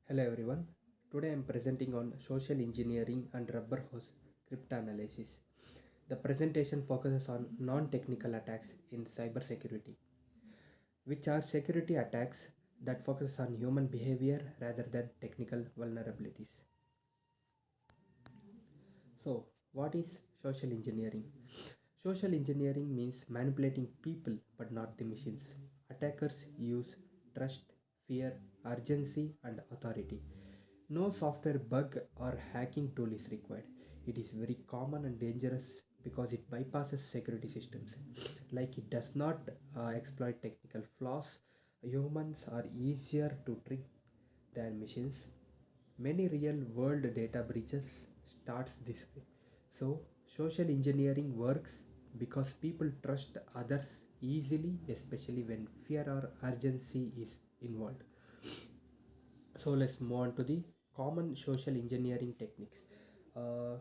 Hello everyone. Today I am presenting on social engineering and rubber hose cryptanalysis. The presentation focuses on non-technical attacks in cybersecurity, which are security attacks that focus on human behavior rather than technical vulnerabilities. So, what is social engineering? Social engineering means manipulating people but not the machines. Attackers use trust, fear, urgency, and authority. No software bug or hacking tool is required. It is very common and dangerous because it bypasses security systems. Like it does not exploit technical flaws. Humans are easier to trick than machines. Many real world data breaches starts this way. So social engineering works because people trust others easily, especially when fear or urgency is involved. So let's move on to the common social engineering techniques. Uh,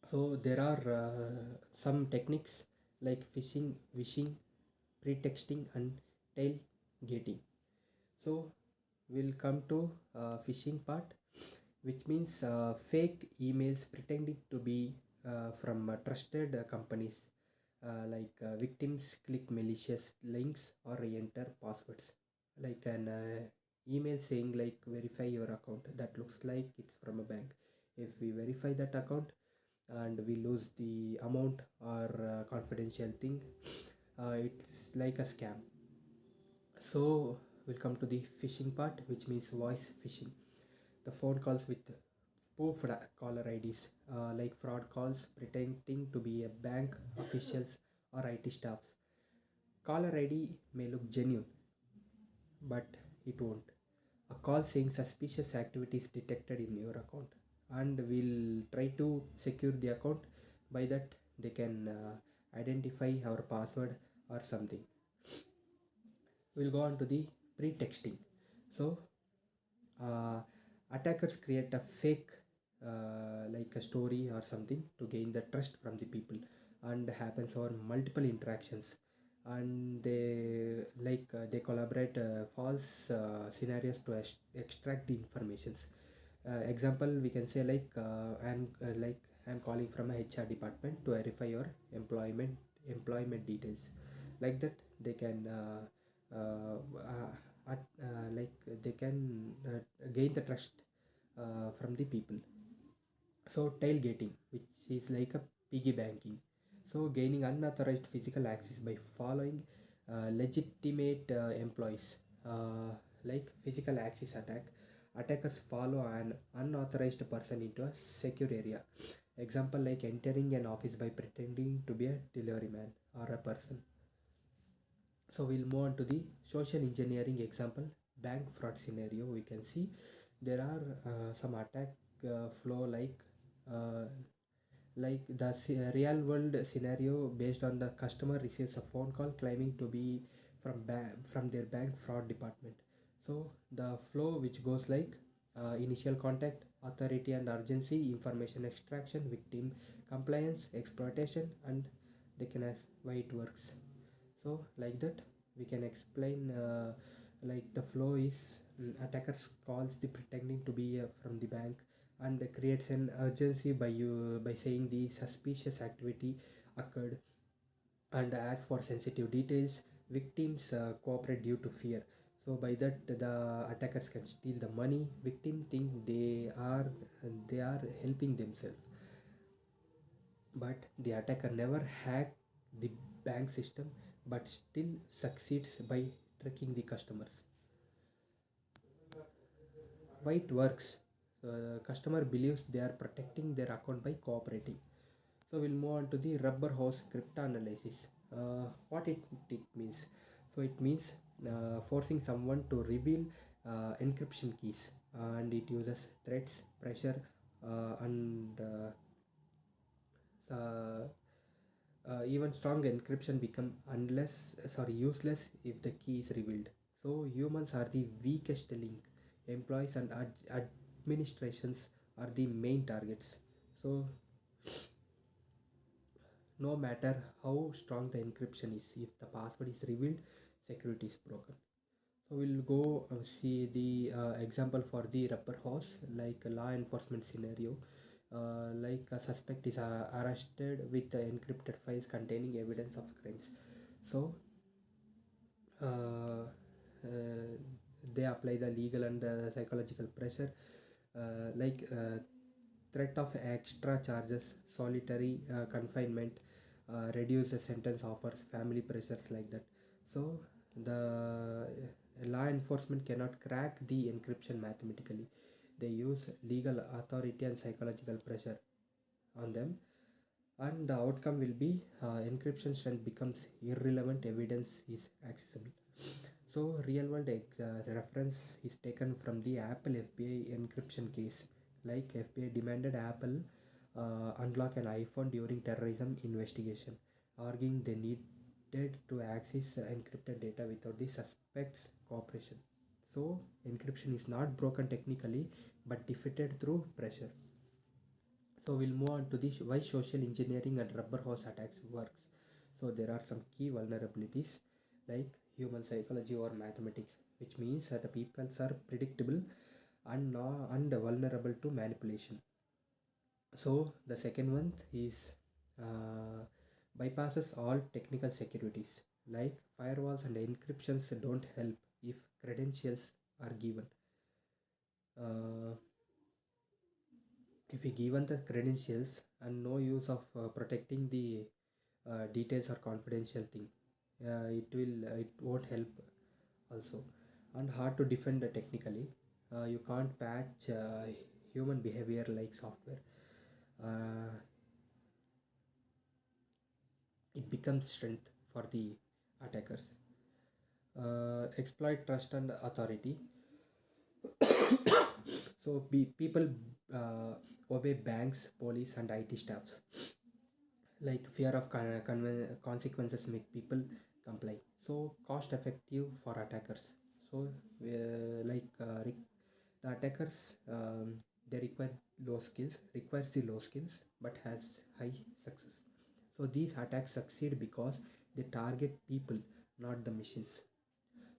so there are some techniques like phishing, wishing, pretexting, and tailgating. So we'll come to phishing part, which means fake emails pretending to be from trusted companies. Victims click malicious links or enter passwords, like an email saying like verify your account. That looks like it's from a bank. If we verify that account and we lose the amount or confidential thing, it's like a scam. So we'll come to the phishing part, which means voice phishing. The phone calls with spoofed caller IDs, like fraud calls pretending to be a bank officials or IT staffs. Caller ID may look genuine, but it won't. A call saying suspicious activity is detected in your account, and we'll try to secure the account. By that, they can identify our password or something. We'll go on to the pretexting. So uh, attackers create a fake like a story or something to gain the trust from the people, and happens over multiple interactions, and they collaborate false scenarios to extract the informations. Example, we can say I'm calling from a HR department to verify your employment details. Like that they can uh, uh, they can gain the trust from the people. So tailgating, which is like a piggy banking, so gaining unauthorized physical access by following legitimate employees, like physical access attack. Attackers follow an unauthorized person into a secure area. Example, like entering an office by pretending to be a delivery man or a person. So we'll move on to the social engineering example. Bank fraud scenario, we can see there are some attack flow, uh, like the real world scenario based on the customer receives a phone call claiming to be from their bank fraud department. So the flow which goes like initial contact, authority and urgency, information extraction, victim compliance, exploitation, and they can ask why it works. So like that we can explain, like the flow is, attackers calls the pretending to be from the bank, and creates an urgency by saying the suspicious activity occurred, and as for sensitive details, victims cooperate due to fear. So by that the attackers can steal the money. Victim think they are helping themselves, but the attacker never hacked the bank system, but still succeeds by tricking the customers. Why it works? Customer believes they are protecting their account by cooperating. So we'll move on to the rubber hose cryptanalysis. What it means? So it means forcing someone to reveal encryption keys, and it uses threats, pressure, and even strong encryption become useless if the key is revealed. So humans are the weakest link. Employees and administrations are the main targets. So no matter how strong the encryption is, if the password is revealed, security is broken. So we'll go see the example for the rubber hose, like a law enforcement scenario. Like a suspect is arrested with encrypted files containing evidence of crimes. So uh, uh, they apply the legal and psychological pressure, like threat of extra charges, solitary confinement, reduce the sentence offers, family pressures, like that. So the law enforcement cannot crack the encryption mathematically. They use legal authority and psychological pressure on them, and the outcome will be encryption strength becomes irrelevant, evidence is accessible. So real world reference is taken from the Apple FBI encryption case. Like FBI demanded Apple unlock an iPhone during terrorism investigation, arguing they needed to access encrypted data without the suspect's cooperation. So encryption is not broken technically, but defeated through pressure. So we'll move on to the why social engineering and rubber hose attacks works. So there are some key vulnerabilities, like human psychology or mathematics, which means that the peoples are predictable and vulnerable to manipulation. So the second one is uh, bypasses all technical securities, like firewalls and encryptions don't help if credentials are given. Uh, if we given the credentials and no use of protecting the details or confidential thing, it won't help also. And hard to defend technically. You can't patch human behavior like software. uh, it becomes strength for the attackers. Exploit trust and authority. So people obey banks, police and IT staffs. Like fear of consequences make people comply. So cost effective for attackers. So the attackers, they requires the low skills but has high success. So these attacks succeed because they target people, not the machines.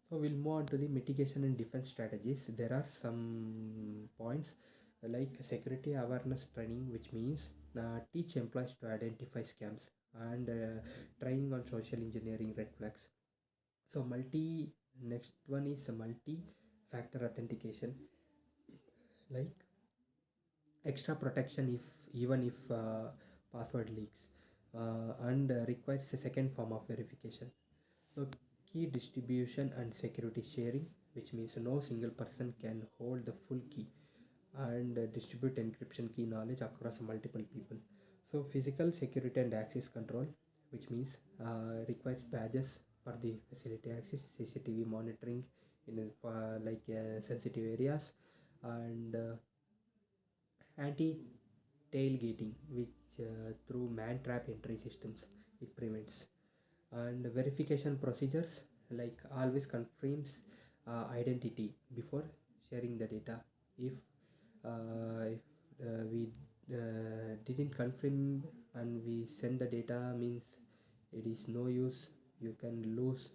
So we'll move on to the mitigation and defense strategies. There are some points, like security awareness training, which means teach employees to identify scams, and training on social engineering red flags. So next one is a multi-factor authentication, like extra protection if even if password leaks, and requires a second form of verification. So key distribution and security sharing, which means no single person can hold the full key, and distribute encryption key knowledge across multiple people. So physical security and access control, which means requires badges for the facility access, CCTV monitoring in sensitive areas, and anti tailgating, which through man trap entry systems it prevents. And verification procedures, like always confirms identity before sharing the data. If we didn't confirm and we send the data, means it is no use. You can lose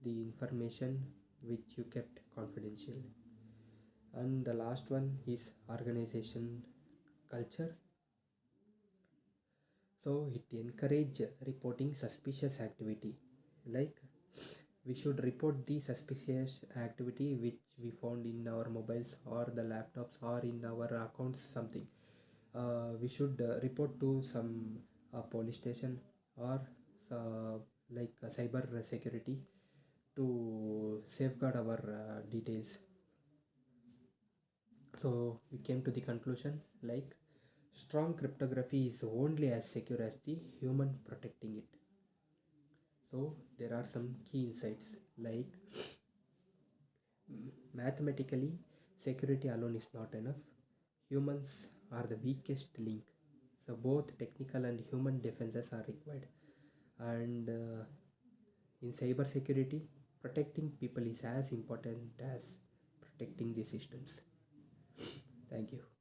the information which you kept confidential. And the last one is organization culture. So it encourage reporting suspicious activity. Like we should report the suspicious activity which we found in our mobiles or the laptops or in our accounts something. We should report to some police station or uh, cyber security to safeguard our details. So we came to the conclusion, like strong cryptography is only as secure as the human protecting it. So there are some key insights, like mathematically security alone is not enough. Humans are the weakest link. So both technical and human defenses are required. And in cyber security, protecting people is as important as protecting the systems. Thank you.